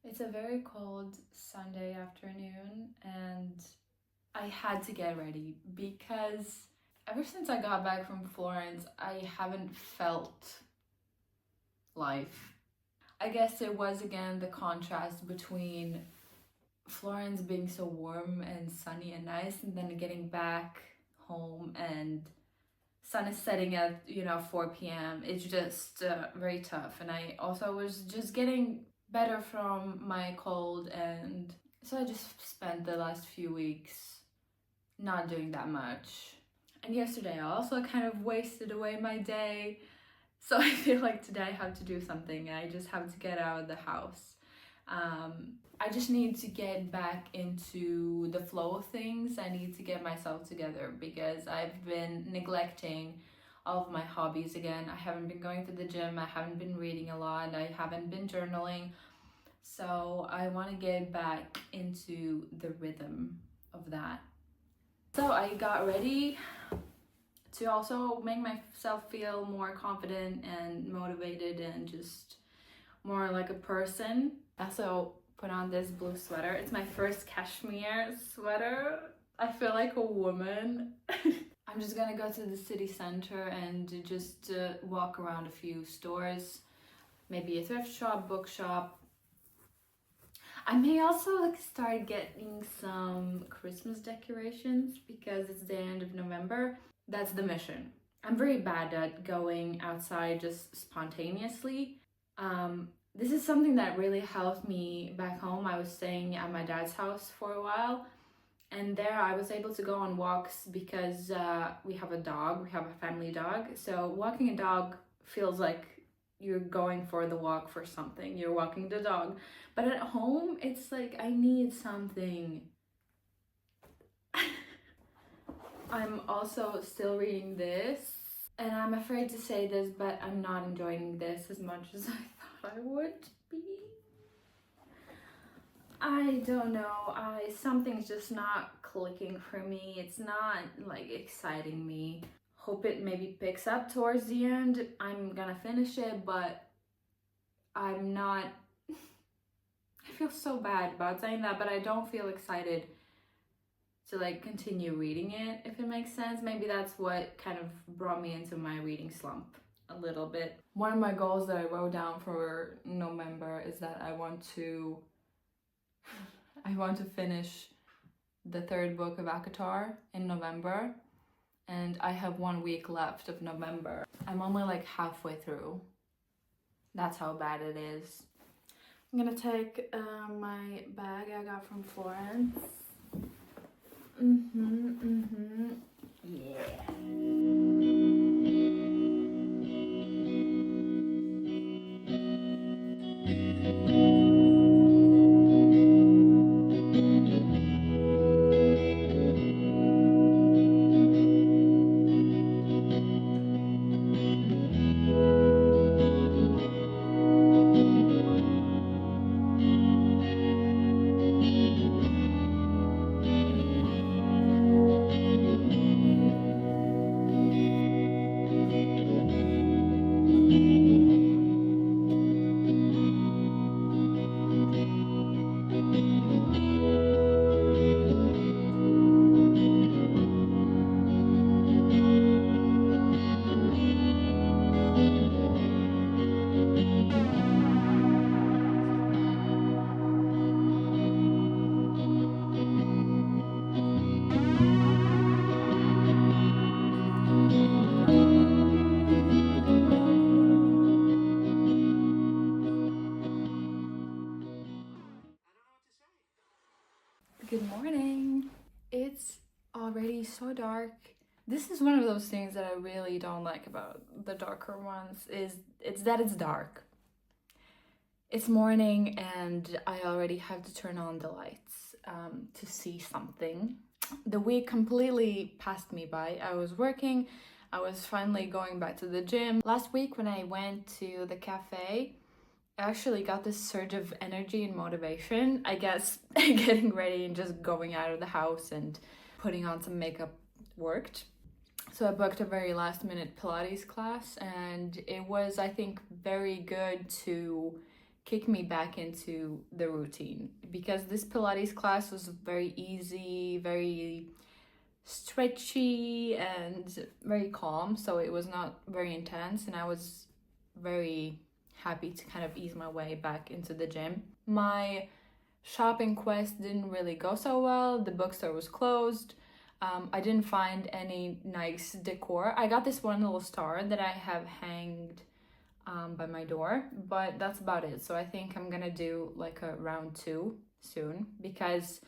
It's a very cold Sunday afternoon and I had to get ready because ever since I got back from Florence, I haven't felt life. I guess it was again the contrast between Florence being so warm and sunny and nice, and then getting back home and sun is setting at 4 p.m. It's just very tough, and I also was just getting better from my cold, and so I just spent the last few weeks not doing that much. And yesterday I also kind of wasted away my day, so I feel like today I have to do something. I just have to get out of the house. I just need to get back into the flow of things. I need to get myself together because I've been neglecting all of my hobbies again. I haven't been going to the gym, I haven't been reading a lot, I haven't been journaling. So I want to get back into the rhythm of that. So I got ready to also make myself feel more confident and motivated and just more like a person. I also put on this blue sweater. It's my first cashmere sweater. I feel like a woman. I'm just gonna go to the city center and just walk around a few stores, maybe a thrift shop, bookshop. I may also start getting some Christmas decorations because it's the end of November. That's the mission. I'm very bad at going outside just spontaneously. This is something that really helped me back home. I was staying at my dad's house for a while, and there I was able to go on walks because we have a dog, we have a family dog. So walking a dog feels like you're going for the walk for something. You're walking the dog. But at home, it's like I need something. I'm also still reading this, and I'm afraid to say this, but I'm not enjoying this as much as I thought I would be. I don't know, something's just not clicking for me. It's not like exciting me. Hope it maybe picks up towards the end. I'm gonna finish it, but I'm not. I feel so bad about saying that, but I don't feel excited to continue reading it, if it makes sense. Maybe that's what kind of brought me into my reading slump a little bit. One of my goals that I wrote down for November is that I want to finish the third book of Akatar in November, and I have 1 week left of November. I'm only halfway through. That's how bad it is. I'm gonna take my bag I got from Florence. Yeah. Good morning. It's already so dark. This is one of those things that I really don't like about the darker ones, is it's that it's dark. It's morning and I already have to turn on the lights to see something. The week completely passed me by. I was working, I was finally going back to the gym. Last week when I went to the cafe, I actually got this surge of energy and motivation. I guess getting ready and just going out of the house and putting on some makeup worked. So I booked a very last minute Pilates class, and it was, I think, very good to kick me back into the routine, because this Pilates class was very easy, very stretchy and very calm, so it was not very intense, and I was very happy to kind of ease my way back into the gym. My shopping quest didn't really go so well. The bookstore was closed. I didn't find any nice decor. I got this one little star that I have hanged by my door, but that's about it. So I think I'm gonna do like a round 2 soon, because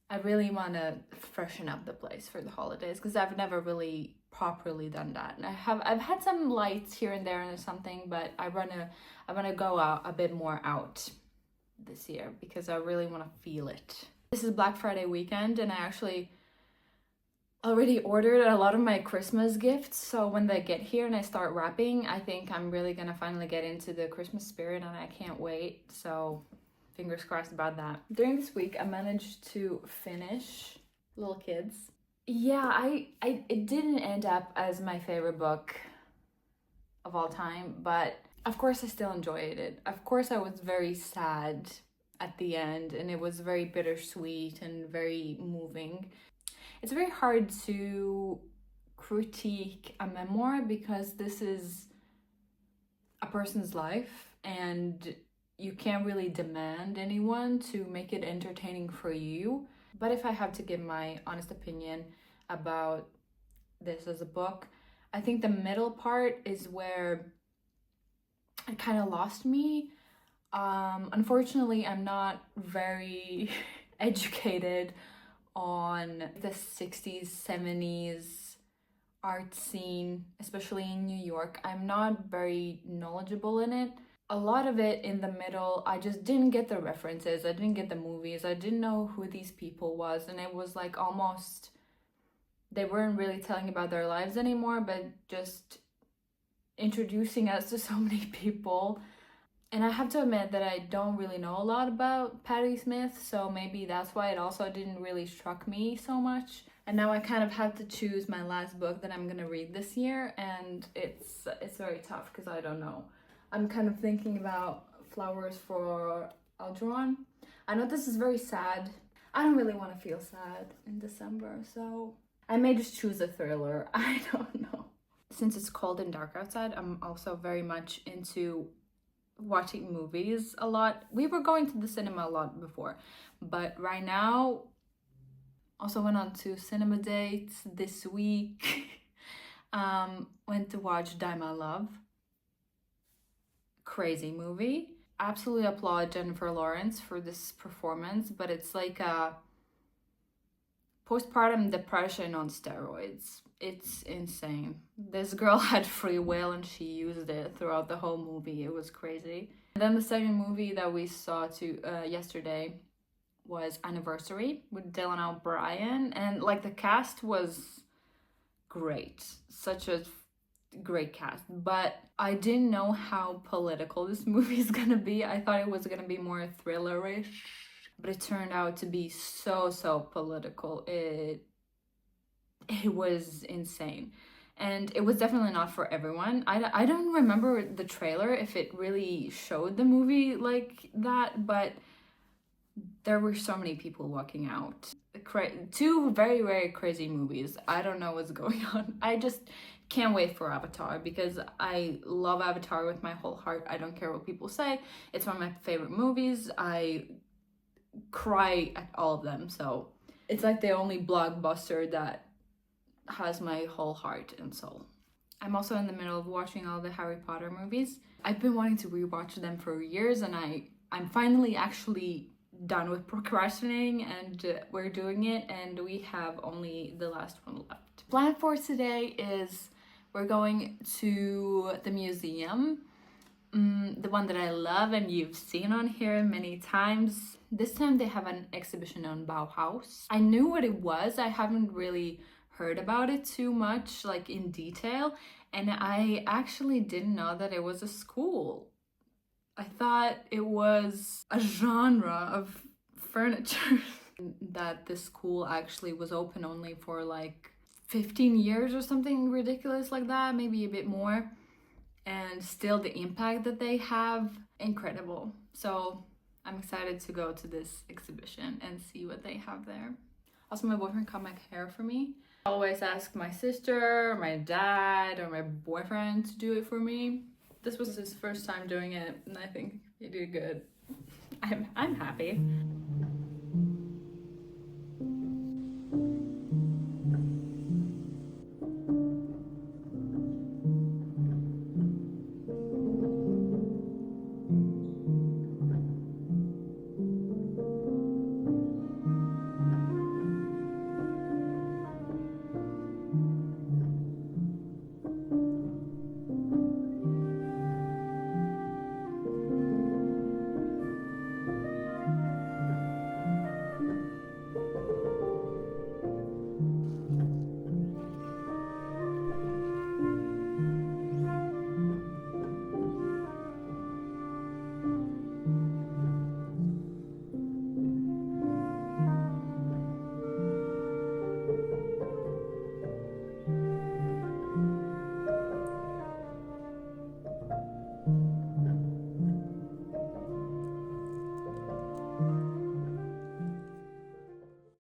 I really want to freshen up the place for the holidays, because I've never really properly done that. And I've had some lights here and there and something, but I wanna go out a bit more out this year, because I really want to feel it. This is Black Friday weekend, and I actually already ordered a lot of my Christmas gifts, so when they get here and I start wrapping, I think I'm really gonna finally get into the Christmas spirit, and I can't wait. So fingers crossed about that. During this week I managed to finish Little Kids. Yeah, it didn't end up as my favorite book of all time, but of course I still enjoyed it. Of course I was very sad at the end, and it was very bittersweet and very moving. It's very hard to critique a memoir, because this is a person's life and you can't really demand anyone to make it entertaining for you. But if I have to give my honest opinion about this as a book, I think the middle part is where it kind of lost me. Unfortunately, I'm not very educated on the 60s, 70s art scene, especially in New York. I'm not very knowledgeable in it. A lot of it in the middle, I just didn't get the references, I didn't get the movies, I didn't know who these people was, and it was like almost, they weren't really telling about their lives anymore, but just introducing us to so many people. And I have to admit that I don't really know a lot about Patti Smith, so maybe that's why it also didn't really struck me so much. And now I kind of have to choose my last book that I'm gonna read this year, and it's very tough because I don't know. I'm kind of thinking about Flowers for Algernon. I know this is very sad. I don't really want to feel sad in December, so I may just choose a thriller. I don't know. Since it's cold and dark outside, I'm also very much into watching movies a lot. We were going to the cinema a lot before, but right now, also went on 2 cinema dates this week. Went to watch Die My Love. Crazy movie. Absolutely applaud Jennifer Lawrence for this performance, but it's like a postpartum depression on steroids. It's insane. This girl had free will and she used it throughout the whole movie. It was crazy. And then the second movie that we saw yesterday was Anniversary with Dylan O'Brien, and like the cast was great. Such a great cast, but I didn't know how political this movie is gonna be. I thought it was gonna be more thrillerish, but it turned out to be so political. It was insane, and it was definitely not for everyone. I don't remember the trailer if it really showed the movie like that, but there were so many people walking out. 2 very crazy movies. I don't know what's going on. I just can't wait for Avatar, because I love Avatar with my whole heart. I don't care what people say. It's one of my favorite movies. I cry at all of them, so it's like the only blockbuster that has my whole heart and soul. I'm also in the middle of watching all the Harry Potter movies. I've been wanting to rewatch them for years, and I'm finally actually done with procrastinating, and we're doing it, and we have only the last one left. Plan for today is we're going to the museum, the one that I love and you've seen on here many times. This time they have an exhibition on Bauhaus. I knew what it was, I haven't really heard about it too much, like in detail, and I actually didn't know that it was a school. I thought it was a genre of furniture. That this school actually was open only for like 15 years or something ridiculous like that, maybe a bit more. And still the impact that they have, incredible. So I'm excited to go to this exhibition and see what they have there. Also, my boyfriend cut my hair for me. I always ask my sister, or my dad, or my boyfriend to do it for me. This was his first time doing it, and I think he did good. I'm happy.